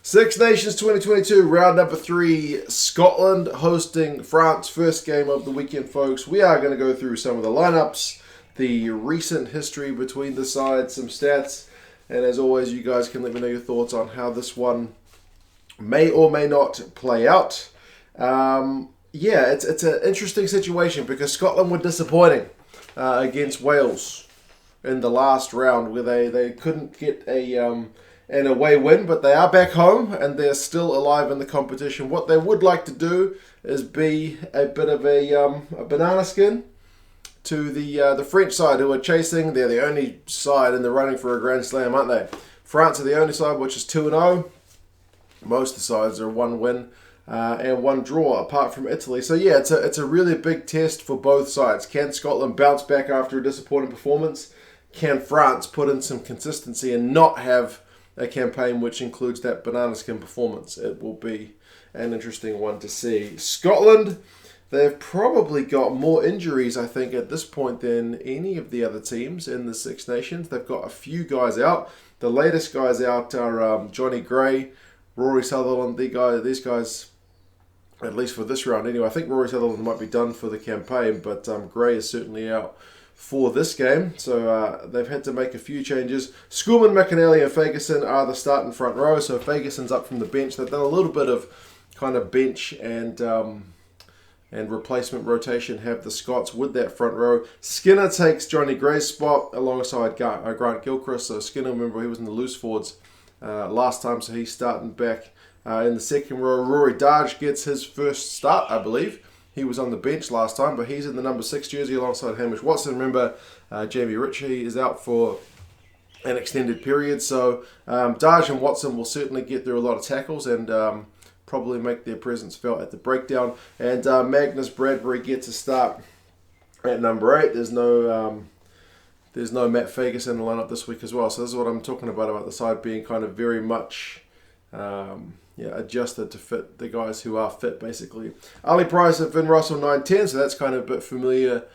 Six Nations 2022, round number 3, Scotland hosting France, first game of the weekend, folks. We are going to go through some of the lineups, the recent history between the sides, some stats, and as always, you guys can let me know your thoughts on how this one may or may not play out. It's an interesting situation because Scotland were disappointing against Wales in the last round where they couldn't get an away win, but they are back home and they're still alive in the competition. What they would like to do is be a bit of a banana skin to the French side who are chasing. They're the only side in the running for a Grand Slam, aren't they? France are the only side which is 2-0. Most of the sides are 1 win and 1 draw apart from Italy. So yeah, it's a really big test for both sides. Can Scotland bounce back after a disappointing performance? Can France put in some consistency and not have a campaign which includes that banana skin performance? It will be an interesting one to see. Scotland, they've probably got more injuries, I think, at this point than any of the other teams in the Six Nations. They've got a few guys out. The latest guys out are Johnny Gray, Rory Sutherland. These guys, at least for this round anyway. I think Rory Sutherland might be done for the campaign, but Gray is certainly out for this game, so they've had to make a few changes. Schoeman, McInally and Fagerson are the starting front row, so Fagerson's up from the bench. They've done a little bit of kind of bench and replacement rotation, have the Scots with that front row. Skinner takes Johnny Gray's spot alongside Grant Gilchrist, so Skinner, remember, he was in the loose forwards last time, so he's starting back in the second row. Rory Darge gets his first start, I believe. He was on the bench last time, but he's in the number 6 jersey alongside Hamish Watson. Remember, Jamie Ritchie is out for an extended period, so Darge and Watson will certainly get through a lot of tackles and probably make their presence felt at the breakdown. And Magnus Bradbury gets a start at number 8. There's no Matt Fagerson in the lineup this week as well, so this is what I'm talking about the side being kind of very much adjusted to fit the guys who are fit, basically. Ali Price and Finn Russell 9-10, so that's kind of a bit familiar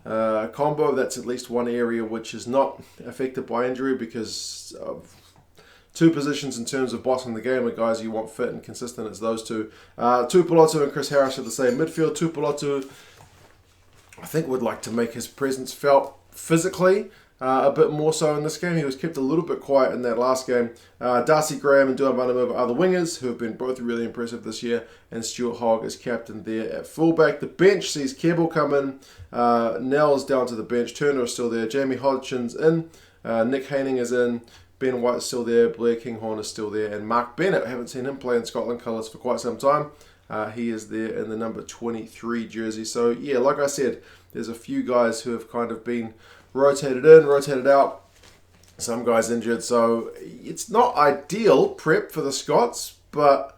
combo. That's at least one area which is not affected by injury because of two positions in terms of bossing the game are guys you want fit and consistent. It's those two. Tuipulotu and Chris Harris are the same midfield. Tuipulotu, I think, would like to make his presence felt physically a bit more so in this game. He was kept a little bit quiet in that last game. Darcy, Graham and Duhan are the wingers who have been both really impressive this year, and Stuart Hogg is captain there at fullback. The bench sees Kebble come in, Nell's down to the bench, Turner is still there, Jamie Hodgson's in, Nick Haining is in, Ben White's still there, Blair Kinghorn is still there, and Mark Bennett, I haven't seen him play in Scotland colours for quite some time. He is there in the number 23 jersey. So yeah, like I said, there's a few guys who have kind of been rotated in, rotated out, some guys injured, so it's not ideal prep for the Scots, but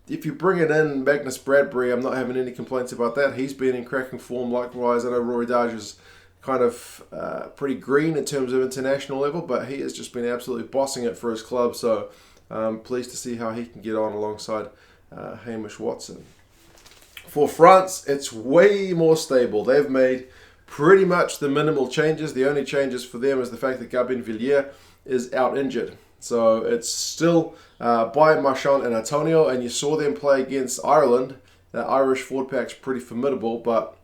if you bring it in Magnus Bradbury, I'm not having any complaints about that. He's been in cracking form likewise. I know Rory Darge is kind of pretty green in terms of international level, but he has just been absolutely bossing it for his club, so I'm pleased to see how he can get on alongside Hamish Watson. For France, it's way more stable. They've made pretty much the minimal changes. The only changes for them is the fact that Gabin Villiers is out injured. So it's still by Marchand and Antonio, and you saw them play against Ireland. The Irish forward pack's pretty formidable, but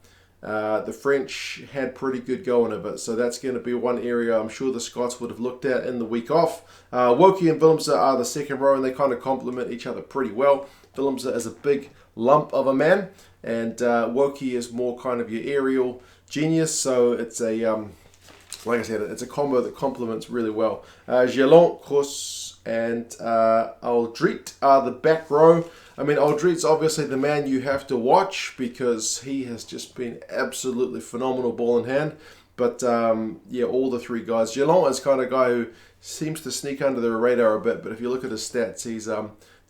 the French had pretty good going of it. So that's going to be one area I'm sure the Scots would have looked at in the week off. Woki and Willemse are the second row, and they kind of complement each other pretty well. Willemse is a big lump of a man, and Woki is more kind of your aerial genius, so it's a like I said, it's a combo that complements really well. Gelon, Kroos and Aldrit are the back row. I mean, Aldrit's obviously the man you have to watch because he has just been absolutely phenomenal ball in hand. But all the three guys. Gelon is kind of a guy who seems to sneak under the radar a bit, but if you look at his stats,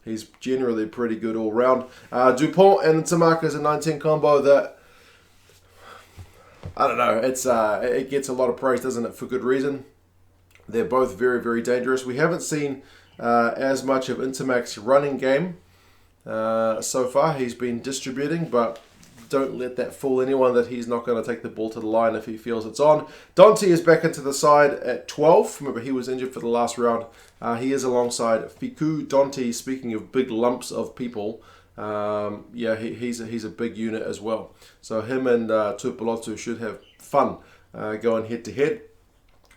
he's generally pretty good all round. Dupont and Tamaka is a 9-10 combo that, I don't know, it gets a lot of praise, doesn't it, for good reason. They're both very, very dangerous. We haven't seen as much of Intermac's running game so far. He's been distributing, but don't let that fool anyone that he's not going to take the ball to the line if he feels it's on. Danty is back into the side at 12. Remember, he was injured for the last round. He is alongside Fickou. Danty, speaking of big lumps of people, yeah, he's a big unit as well. So him and Tuipulotu should have fun going head-to-head.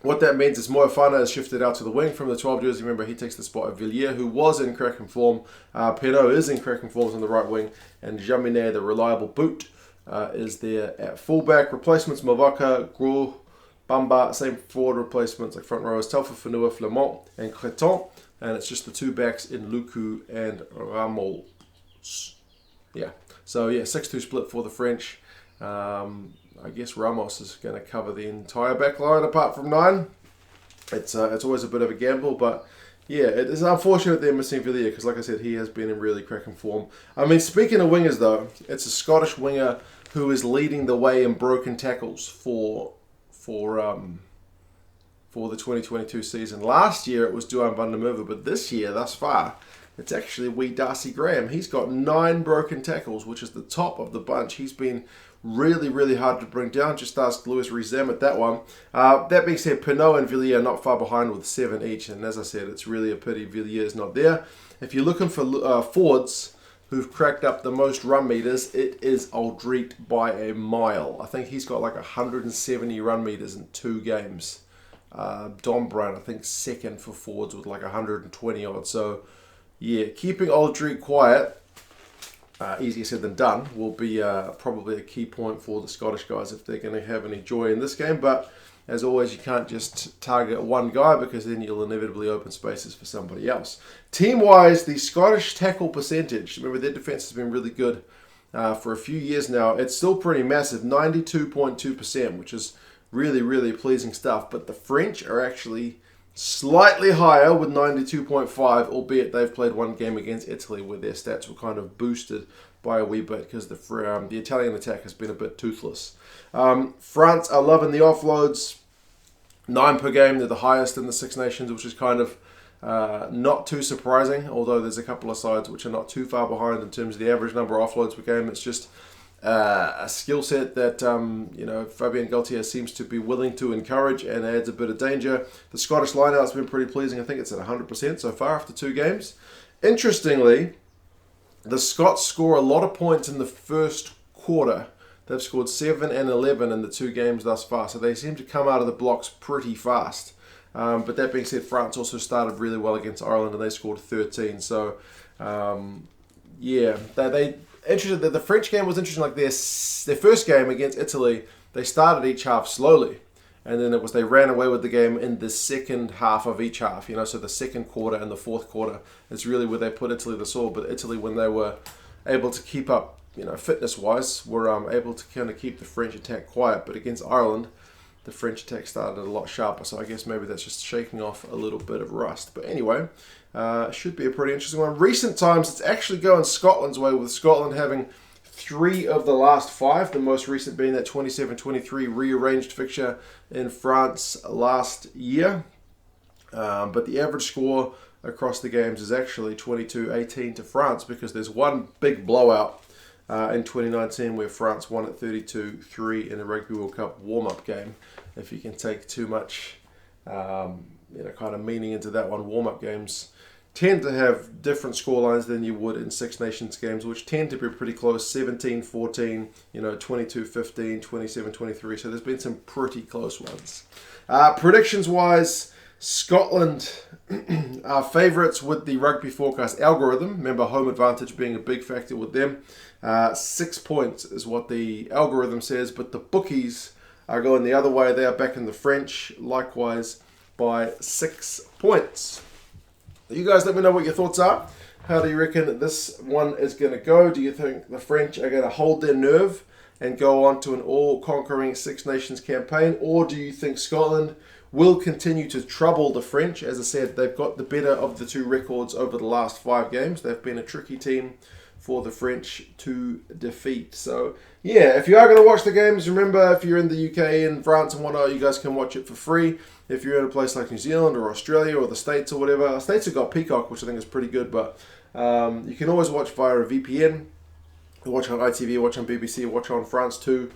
What that means is Moefana is shifted out to the wing from the 12 jersey. Remember, he takes the spot of Villiers, who was in cracking form. Penaud is in cracking form on the right wing. And Jaminet, the reliable boot, is there at fullback. Replacements, Mavaka, Gros, Bamba, same forward replacements like front rowers, Telfa, Fanua, Flamand, and Creton. And it's just the two backs in Luku and Ramos. Yeah, so yeah, 6-2 split for the French. I guess Ramos is going to cover the entire back line apart from 9. It's always a bit of a gamble, but yeah, it is unfortunate they're missing Villiers because, like I said, he has been in really cracking form. I mean, speaking of wingers, though, it's a Scottish winger who is leading the way in broken tackles for the 2022 season. Last year it was Duhan van der Merwe, but this year, thus far, it's actually wee Darcy Graham. He's got 9 broken tackles, which is the top of the bunch. He's been really, really hard to bring down. Just ask Louis Rizem at that one. That being said, Penaud and Villiers are not far behind with 7 each. And as I said, it's really a pity Villiers is not there. If you're looking for forwards who've cracked up the most run meters, it is Aldrit by a mile. I think he's got like 170 run meters in 2 games. Don Brown, I think, second for forwards with like 120 odd. So, yeah, keeping Aldrit quiet, easier said than done, will be probably a key point for the Scottish guys if they're going to have any joy in this game. But as always, you can't just target one guy because then you'll inevitably open spaces for somebody else. Team-wise, the Scottish tackle percentage, remember their defence has been really good for a few years now. It's still pretty massive, 92.2%, which is really, really pleasing stuff. But the French are actually slightly higher with 92.5, albeit they've played one game against Italy where their stats were kind of boosted by a wee bit because the Italian attack has been a bit toothless. France are loving the offloads, 9 per game. They're the highest in the Six Nations, which is kind of not too surprising, although there's a couple of sides which are not too far behind in terms of the average number of offloads per game. It's just a skill set that Fabien Galtier seems to be willing to encourage and adds a bit of danger. The Scottish line-out's been pretty pleasing. I think it's at 100% so far after 2 games. Interestingly, the Scots score a lot of points in the first quarter. They've scored 7 and 11 in the 2 games thus far, so they seem to come out of the blocks pretty fast. But that being said, France also started really well against Ireland and they scored 13. So, yeah, interesting that the French game was interesting. Like their first game against Italy, they started each half slowly, and then they ran away with the game in the second half of each half. So the second quarter and the fourth quarter is really where they put Italy to the sword. But Italy, when they were able to keep up, fitness-wise, were able to kind of keep the French attack quiet. But against Ireland, the French attack started a lot sharper. So I guess maybe that's just shaking off a little bit of rust. But anyway, should be a pretty interesting one. Recent times, it's actually going Scotland's way, with Scotland having 3 of the last 5, the most recent being that 27-23 rearranged fixture in France last year. But the average score across the games is actually 22-18 to France, because there's one big blowout in 2019 where France won at 32-3 in a Rugby World Cup warm-up game. If you can take too much kind of meaning into that one, warm-up games tend to have different scorelines than you would in Six Nations games, which tend to be pretty close, 17-14, 22-15, 27-23. So there's been some pretty close ones. Predictions-wise, Scotland are favourites with the Rugby Forecast algorithm. Remember, home advantage being a big factor with them. 6 points is what the algorithm says, but the bookies are going the other way. They are backing the French, likewise, by 6 points. You guys let me know what your thoughts are. How do you reckon this one is going to go? Do you think the French are going to hold their nerve and go on to an all-conquering Six Nations campaign? Or do you think Scotland will continue to trouble the French? As I said, they've got the better of the 2 records over the last 5 games. They've been a tricky team for the French to defeat. So, yeah, if you are going to watch the games, remember, if you're in the UK and France and whatnot, you guys can watch it for free. If you're in a place like New Zealand or Australia or the States or whatever, the States have got Peacock, which I think is pretty good, but you can always watch via a VPN Watch on ITV, watch on BBC, watch on France 2,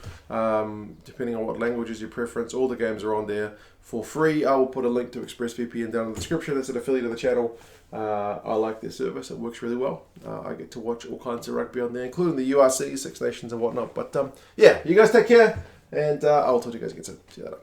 depending on what language is your preference. All the games are on there for free. I will put a link to ExpressVPN down in the description. It's an affiliate of the channel. I like their service. It works really well. I get to watch all kinds of rugby on there, including the URC, Six Nations and whatnot. But yeah, you guys take care, and I'll talk to you guys again soon. See you later.